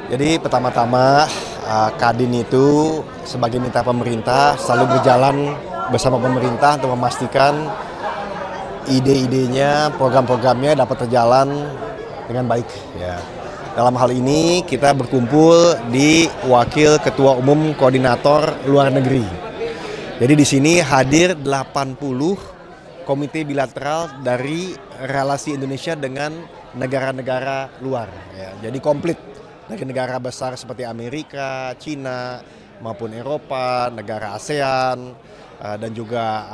Jadi pertama-tama Kadin itu sebagai mitra pemerintah selalu berjalan bersama pemerintah untuk memastikan ide-idenya, program-programnya dapat berjalan dengan baik. Ya. Dalam hal ini kita berkumpul di Wakil Ketua Umum Koordinator Luar Negeri. Jadi di sini hadir 80 komite bilateral dari relasi Indonesia dengan negara-negara luar. Ya. Jadi komplit. Dari negara besar seperti Amerika, Cina, maupun Eropa, negara ASEAN, dan juga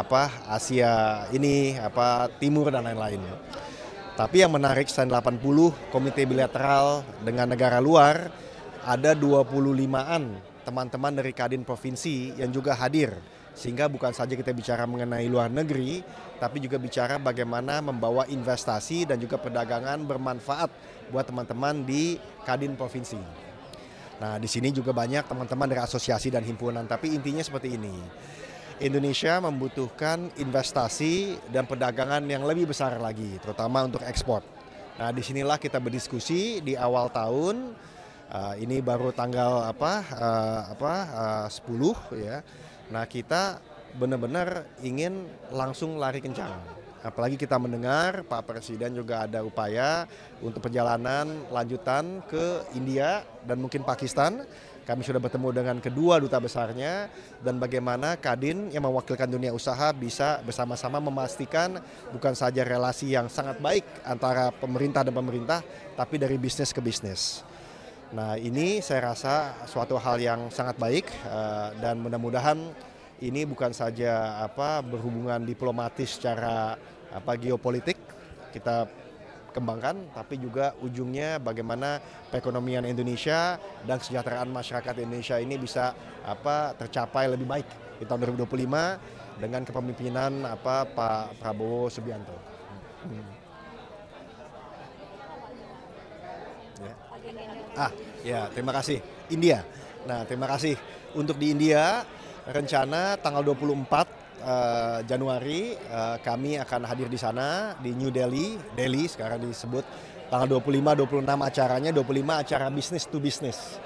Asia ini, Timur dan lain-lain. Tapi yang menarik selain 80 komite bilateral dengan negara luar, ada 25-an teman-teman dari Kadin Provinsi yang juga hadir. Sehingga bukan saja kita bicara mengenai luar negeri, tapi juga bicara bagaimana membawa investasi dan juga perdagangan bermanfaat buat teman-teman di Kadin Provinsi. Nah, di sini juga banyak teman-teman dari asosiasi dan himpunan, tapi intinya seperti ini. Indonesia membutuhkan investasi dan perdagangan yang lebih besar lagi, terutama untuk ekspor. Nah, disinilah kita berdiskusi di awal tahun. Ini baru tanggal 10 ya. Nah, kita benar-benar ingin langsung lari kencang. Apalagi kita mendengar Pak Presiden juga ada upaya untuk perjalanan lanjutan ke India dan mungkin Pakistan. Kami sudah bertemu dengan kedua duta besarnya dan bagaimana Kadin yang mewakilkan dunia usaha bisa bersama-sama memastikan bukan saja relasi yang sangat baik antara pemerintah dan pemerintah, tapi dari bisnis ke bisnis. Nah, ini saya rasa suatu hal yang sangat baik dan mudah-mudahan ini bukan saja berhubungan diplomatis secara geopolitik kita kembangkan, tapi juga ujungnya bagaimana perekonomian Indonesia dan kesejahteraan masyarakat Indonesia ini bisa tercapai lebih baik di tahun 2025 dengan kepemimpinan Pak Prabowo Subianto. Terima kasih. India. Nah, terima kasih. Untuk di India, rencana tanggal 24 Januari kami akan hadir di sana di New Delhi. Delhi sekarang disebut tanggal 25-26 acaranya, 25 acara business to business.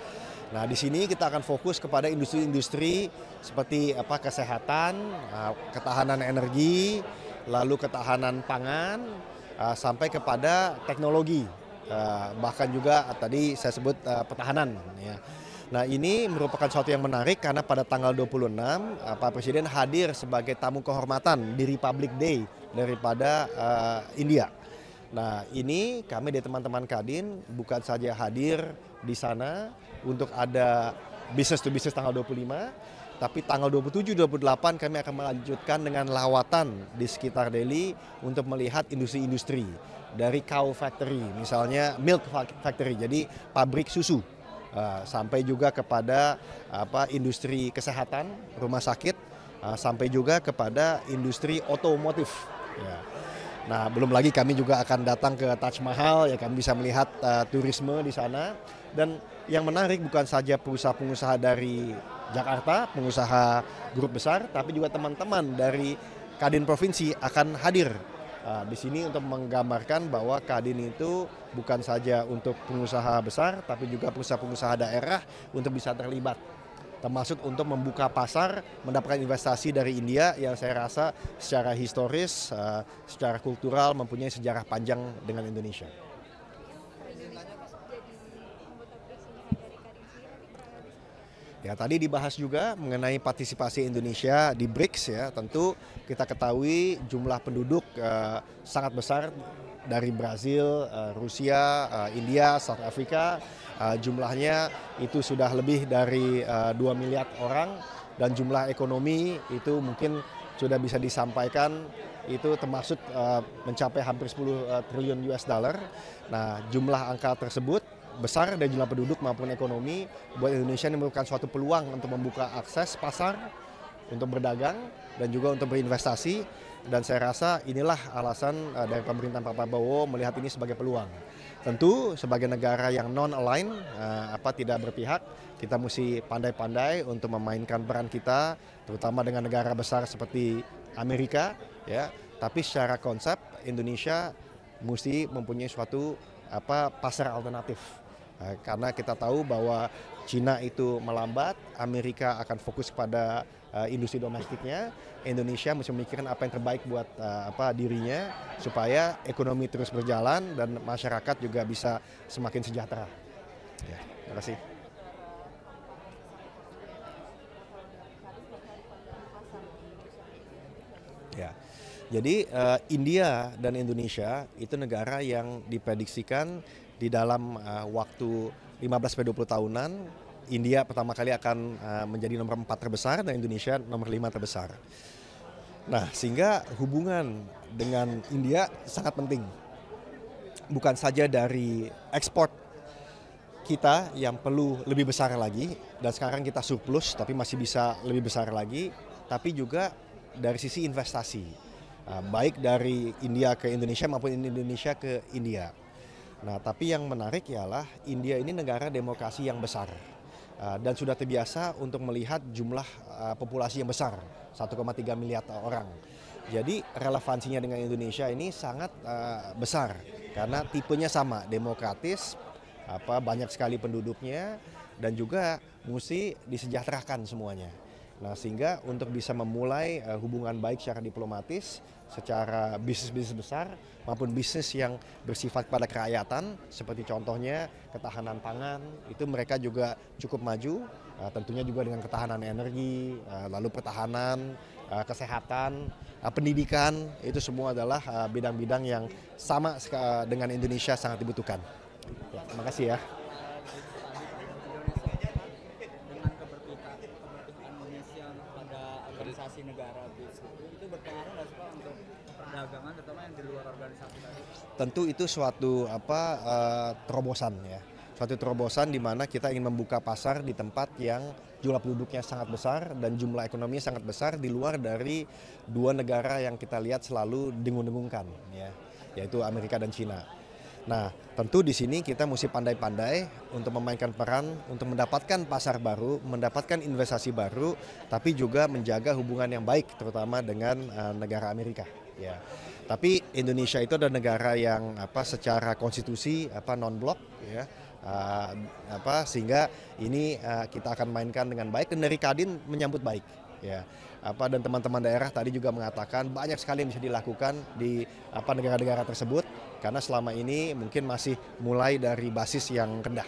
Nah, di sini kita akan fokus kepada industri-industri seperti kesehatan, ketahanan energi, lalu ketahanan pangan, sampai kepada teknologi. Bahkan juga tadi saya sebut pertahanan. Ya. Nah, ini merupakan sesuatu yang menarik karena pada tanggal 26 Pak Presiden hadir sebagai tamu kehormatan di Republic Day daripada India. Nah, ini kami dari teman-teman Kadin bukan saja hadir di sana untuk ada business to business tanggal 25, tapi tanggal 27-28 kami akan melanjutkan dengan lawatan di sekitar Delhi untuk melihat industri-industri dari cow factory, misalnya milk factory, jadi pabrik susu, sampai juga kepada industri kesehatan, rumah sakit, sampai juga kepada industri otomotif. Ya. Nah, belum lagi kami juga akan datang ke Taj Mahal, ya kami bisa melihat turisme di sana. Dan yang menarik bukan saja pengusaha-pengusaha dari Jakarta, pengusaha grup besar, tapi juga teman-teman dari Kadin Provinsi akan hadir di sini untuk menggambarkan bahwa Kadin itu bukan saja untuk pengusaha besar, tapi juga pengusaha-pengusaha daerah untuk bisa terlibat. Termasuk untuk membuka pasar, mendapatkan investasi dari India yang saya rasa secara historis, secara kultural mempunyai sejarah panjang dengan Indonesia. Ya, tadi dibahas juga mengenai partisipasi Indonesia di BRICS ya. Tentu kita ketahui jumlah penduduk sangat besar dari Brazil, Rusia, India, South Africa. Jumlahnya itu sudah lebih dari 2 miliar orang dan jumlah ekonomi itu mungkin sudah bisa disampaikan itu termasuk mencapai hampir 10 triliun US dollar. Nah, jumlah angka tersebut besar dari jumlah penduduk maupun ekonomi buat Indonesia ini merupakan suatu peluang untuk membuka akses pasar untuk berdagang dan juga untuk berinvestasi, dan saya rasa inilah alasan dari pemerintahan Pak Prabowo melihat ini sebagai peluang. Tentu sebagai negara yang non-align, tidak berpihak, kita mesti pandai-pandai untuk memainkan peran kita, terutama dengan negara besar seperti Amerika, ya. Tapi secara konsep Indonesia mesti mempunyai suatu pasar alternatif. Karena kita tahu bahwa Cina itu melambat, Amerika akan fokus pada industri domestiknya, Indonesia mesti memikirkan apa yang terbaik buat dirinya supaya ekonomi terus berjalan dan masyarakat juga bisa semakin sejahtera. Ya, terima kasih. Ya. Jadi India dan Indonesia itu negara yang diprediksikan di dalam waktu 15-20 tahunan, India pertama kali akan menjadi nomor 4 terbesar dan Indonesia nomor 5 terbesar. Nah, sehingga hubungan dengan India sangat penting. Bukan saja dari ekspor kita yang perlu lebih besar lagi, dan sekarang kita surplus tapi masih bisa lebih besar lagi, tapi juga dari sisi investasi. Baik dari India ke Indonesia maupun Indonesia ke India. Nah, tapi yang menarik ialah India ini negara demokrasi yang besar dan sudah terbiasa untuk melihat jumlah populasi yang besar, 1,3 miliar orang. Jadi relevansinya dengan Indonesia ini sangat besar karena tipenya sama, demokratis, banyak sekali penduduknya dan juga mesti disejahterakan semuanya. Nah, sehingga untuk bisa memulai hubungan baik secara diplomatis, secara bisnis-bisnis besar maupun bisnis yang bersifat pada kerakyatan, seperti contohnya ketahanan pangan, itu mereka juga cukup maju, tentunya juga dengan ketahanan energi, lalu pertahanan, kesehatan, pendidikan, itu semua adalah bidang-bidang yang sama dengan Indonesia sangat dibutuhkan. Ya, terima kasih ya. Organisasi negara itu berpengaruh nggak sih Pak untuk perdagangan terutama yang di luar organisasi tadi? Tentu itu suatu terobosan ya, suatu terobosan di mana kita ingin membuka pasar di tempat yang jumlah penduduknya sangat besar dan jumlah ekonominya sangat besar di luar dari dua negara yang kita lihat selalu dengung-dengungkan ya, yaitu Amerika dan Cina. Nah, tentu di sini kita mesti pandai-pandai untuk memainkan peran, untuk mendapatkan pasar baru, mendapatkan investasi baru, tapi juga menjaga hubungan yang baik, terutama dengan negara Amerika. Ya. Tapi Indonesia itu adalah negara yang secara konstitusi non-blok, ya, sehingga ini kita akan mainkan dengan baik dan dari Kadin menyambut baik. Ya, dan teman-teman daerah tadi juga mengatakan banyak sekali yang bisa dilakukan di negara-negara tersebut karena selama ini mungkin masih mulai dari basis yang rendah.